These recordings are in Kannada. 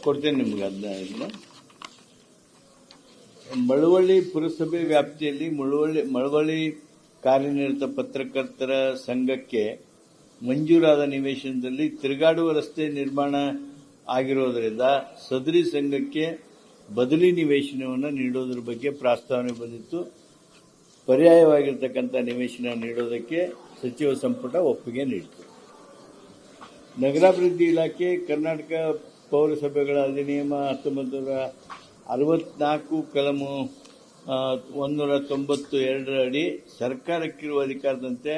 ಕೊಡ್ತೇನೆ ನಿಮ್ಗೆ ಅದನ್ನ. ಮಳವಳ್ಳಿ ಪುರಸಭೆ ವ್ಯಾಪ್ತಿಯಲ್ಲಿ ಮಳವಳ್ಳಿ ಕಾರ್ಯನಿರತ ಪತ್ರಕರ್ತರ ಸಂಘಕ್ಕೆ ಮಂಜೂರಾದ ನಿವೇಶನದಲ್ಲಿ ತಿರುಗಾಡುವ ರಸ್ತೆ ನಿರ್ಮಾಣ ಆಗಿರುವುದರಿಂದ ಸದರಿ ಸಂಘಕ್ಕೆ ಬದಲಿ ನಿವೇಶನವನ್ನು ನೀಡುವುದರ ಬಗ್ಗೆ ಪ್ರಸ್ತಾವನೆ ಬಂದಿತ್ತು. ಪರ್ಯಾಯವಾಗಿರತಕ್ಕಂಥ ನಿವೇಶನ ನೀಡೋದಕ್ಕೆ ಸಚಿವ ಸಂಪುಟ ಒಪ್ಪಿಗೆ ನೀಡಿತು. ನಗರಾಭಿವೃದ್ಧಿ ಇಲಾಖೆ ಕರ್ನಾಟಕ ಪೌರಸಭೆಗಳ ಅಧಿನಿಯಮ 1964 ಕಲಮು 192 ಅಡಿ ಸರ್ಕಾರಕ್ಕಿರುವ ಅಧಿಕಾರದಂತೆ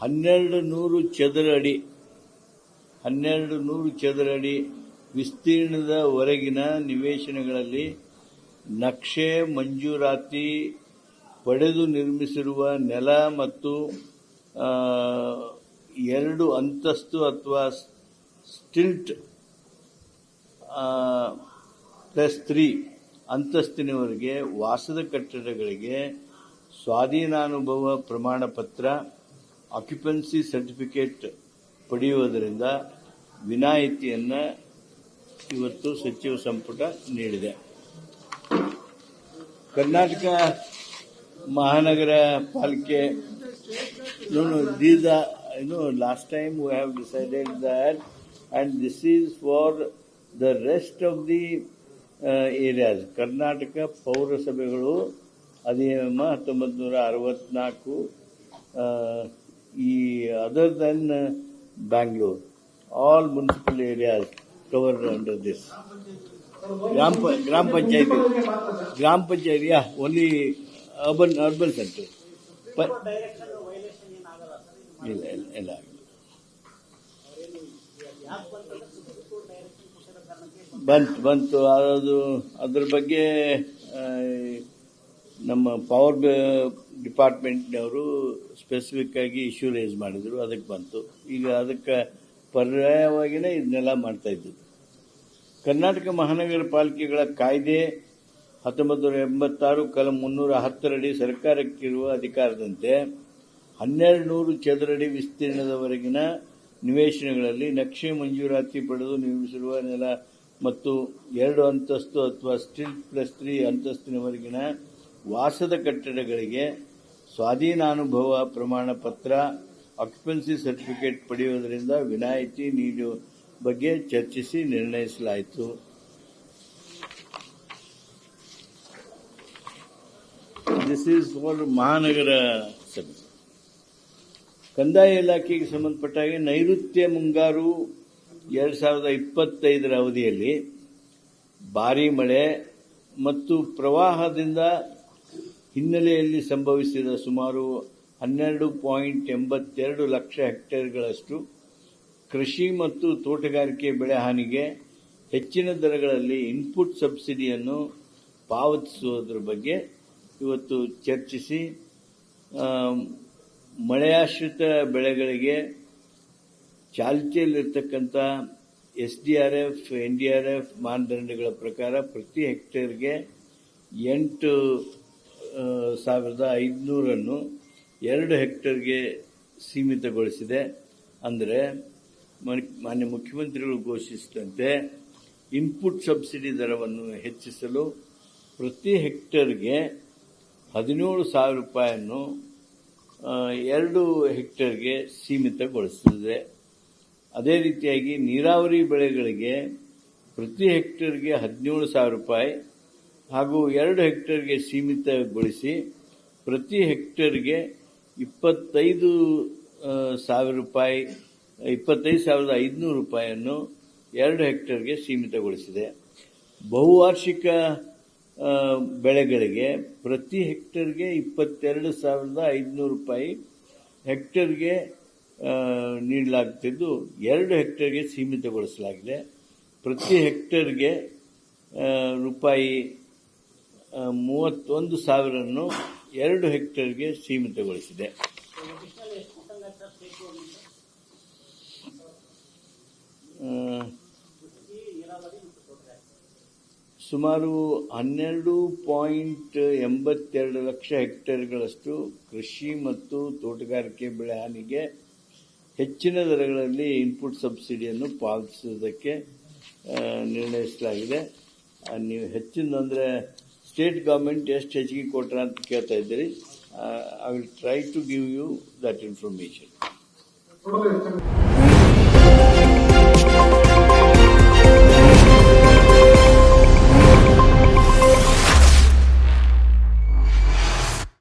1200 ಚದರ ಅಡಿ ವಿಸ್ತೀರ್ಣದವರೆಗಿನ ನಿವೇಶನಗಳಲ್ಲಿ ನಕ್ಷೆ ಮಂಜೂರಾತಿ ಪಡೆದು ನಿರ್ಮಿಸಿರುವ ನೆಲ ಮತ್ತು 2 ಅಂತಸ್ತು ಅಥವಾ ಸ್ಟಿಲ್ಟ್ +3 ಅಂತಸ್ತಿನವರೆಗೆ ವಾಸದ ಕಟ್ಟಡಗಳಿಗೆ ಸ್ವಾಧೀನಾನುಭವ ಪ್ರಮಾಣ ಪತ್ರ ಆಕ್ಯುಪೆನ್ಸಿ ಸರ್ಟಿಫಿಕೇಟ್ ಪಡೆಯುವುದರಿಂದ ವಿನಾಯಿತಿಯನ್ನು ಇವತ್ತು ಸಚಿವ ಸಂಪುಟ ನೀಡಿದೆ. ಕರ್ನಾಟಕ ಮಹಾನಗರ ಪಾಲಿಕೆ last time we have decided that, and this is for the rest of the areas. Karnataka ಪೌರಸಭೆಗಳು ಅಧಿನಿಯಮ 1964 ಈ other than Bangalore, all municipal areas covered under this. Gram Panchayat, yeah, only urban centers. But ಇಲ್ಲ ಬಂತು ಅದ್ರ ಬಗ್ಗೆ ನಮ್ಮ ಪವರ್ ಡಿಪಾರ್ಟ್ಮೆಂಟ್ನವರು ಸ್ಪೆಸಿಫಿಕ್ ಆಗಿ ಇಶ್ಯೂ ರೇಸ್ ಮಾಡಿದ್ರು, ಅದಕ್ಕೆ ಬಂತು. ಈಗ ಅದಕ್ಕೆ ಪರ್ಯಾಯವಾಗಿನೇ ಇದನ್ನೆಲ್ಲ ಮಾಡ್ತಾ ಇದ್ದದ್ದು. ಕರ್ನಾಟಕ ಮಹಾನಗರ ಪಾಲಿಕೆಗಳ ಕಾಯ್ದೆ 1986 ಕಲಂ 310 ಅಡಿ ಸರ್ಕಾರಕ್ಕಿರುವ ಅಧಿಕಾರದಂತೆ 1200 ಚದರಡಿ ವಿಸ್ತೀರ್ಣದವರೆಗಿನ ನಿವೇಶನಗಳಲ್ಲಿ ನಕ್ಷೆ ಮಂಜೂರಾತಿ ಪಡೆದು ನಿರ್ಮಿಸಿರುವ ನೆಲ ಮತ್ತು 2 ಅಂತಸ್ತು ಅಥವಾ ಸ್ಟಿಲ್ಟ್ +3 ಅಂತಸ್ತಿನವರೆಗಿನ ವಾಸದ ಕಟ್ಟಡಗಳಿಗೆ ಸ್ವಾಧೀನಾನುಭವ ಪ್ರಮಾಣ ಪತ್ರ ಆಕ್ಯುಪೆನ್ಸಿ ಸರ್ಟಿಫಿಕೇಟ್ ಪಡೆಯುವುದರಿಂದ ವಿನಾಯಿತಿ ನೀಡುವ ಬಗ್ಗೆ ಚರ್ಚಿಸಿ ನಿರ್ಣಯಿಸಲಾಯಿತು. ದಿಸ್ ಈಸ್ ಫಾರ್ ಮಹಾನಗರ ಸಭೆ. ಕಂದಾಯ ಇಲಾಖೆಗೆ ಸಂಬಂಧಪಟ್ಟ ಹಾಗೆ ನೈಋತ್ಯ ಮುಂಗಾರು 2025ರ ಅವಧಿಯಲ್ಲಿ ಭಾರೀ ಮಳೆ ಮತ್ತು ಪ್ರವಾಹದಿಂದ ಹಿನ್ನೆಲೆಯಲ್ಲಿ ಸಂಭವಿಸಿದ ಸುಮಾರು 12.82 ಲಕ್ಷ ಹೆಕ್ಟೇರ್ಗಳಷ್ಟು ಕೃಷಿ ಮತ್ತು ತೋಟಗಾರಿಕೆ ಬೆಳೆ ಹಾನಿಗೆ ಹೆಚ್ಚಿನ ದರಗಳಲ್ಲಿ ಇನ್ಪುಟ್ ಸಬ್ಸಿಡಿಯನ್ನು ಪಾವತಿಸುವುದರ ಬಗ್ಗೆ ಇವತ್ತು ಚರ್ಚಿಸಿ ಮಳೆಯಾಶ್ರಿತ ಬೆಳೆಗಳಿಗೆ ಚಾಲ್ತಿಯಲ್ಲಿರತಕ್ಕಂಥ SDRF, NDRF ಮಾನದಂಡಗಳ ಪ್ರಕಾರ ಪ್ರತಿ ಹೆಕ್ಟೇರ್ಗೆ 8,500 ಅನ್ನು 2 ಹೆಕ್ಟೇರ್ಗೆ ಸೀಮಿತಗೊಳಿಸಿದೆ. ಅಂದರೆ ಮಾನ್ಯ ಮುಖ್ಯಮಂತ್ರಿಗಳು ಘೋಷಿಸಿದಂತೆ ಇನ್ಪುಟ್ ಸಬ್ಸಿಡಿ ದರವನ್ನು ಹೆಚ್ಚಿಸಲು ಪ್ರತಿ ಹೆಕ್ಟೇರ್ಗೆ 17,000 ರೂಪಾಯಿಯನ್ನು 2 ಹೆಕ್ಟೇರ್ಗೆ ಸೀಮಿತಗೊಳಿಸಿದೆ. ಅದೇ ರೀತಿಯಾಗಿ ನೀರಾವರಿ ಬೆಳೆಗಳಿಗೆ ಪ್ರತಿ ಹೆಕ್ಟೇರ್ಗೆ 17,000 ರೂಪಾಯಿ ಹಾಗೂ 2 ಹೆಕ್ಟೇರ್ಗೆ ಸೀಮಿತಗೊಳಿಸಿ ಪ್ರತಿ ಹೆಕ್ಟೇರ್ಗೆ 25,500 ರೂಪಾಯಿಯನ್ನು 2 ಹೆಕ್ಟೇರ್ಗೆ ಸೀಮಿತಗೊಳಿಸಿದೆ. ಬಹುವಾರ್ಷಿಕ ಬೆಳೆಗಳಿಗೆ ಪ್ರತಿ ಹೆಕ್ಟೇರ್ಗೆ 22,500 ರೂಪಾಯಿ ಹೆಕ್ಟೇರ್ಗೆ ನೀಡಲಾಗುತ್ತಿದ್ದು 2 ಹೆಕ್ಟೇರ್ಗೆ ಸೀಮಿತಗೊಳಿಸಲಾಗಿದೆ. ಪ್ರತಿ ಹೆಕ್ಟೇರ್ಗೆ ರೂಪಾಯಿ 31,000 2 ಹೆಕ್ಟೇರ್ಗೆ ಸೀಮಿತಗೊಳಿಸಿದೆ. ಸುಮಾರು 12.82 ಲಕ್ಷ ಹೆಕ್ಟೇರ್ಗಳಷ್ಟು ಕೃಷಿ ಮತ್ತು ತೋಟಗಾರಿಕೆ ಬೆಳೆ ಹಾನಿಗೆ ಹೆಚ್ಚಿನ ದರಗಳಲ್ಲಿ ಇನ್ಪುಟ್ ಸಬ್ಸಿಡಿಯನ್ನು ಪಾವತಿಸುವುದಕ್ಕೆ ನಿರ್ಣಯಿಸಲಾಗಿದೆ. ನೀವು ಹೆಚ್ಚಿನಂದರೆ ಸ್ಟೇಟ್ ಗೌರ್ಮೆಂಟ್ ಎಷ್ಟು ಹೆಚ್ಚಿಗೆ ಕೊಟ್ರ ಅಂತ ಕೇಳ್ತಾ ಇದ್ದೀರಿ. I will try to give you that information.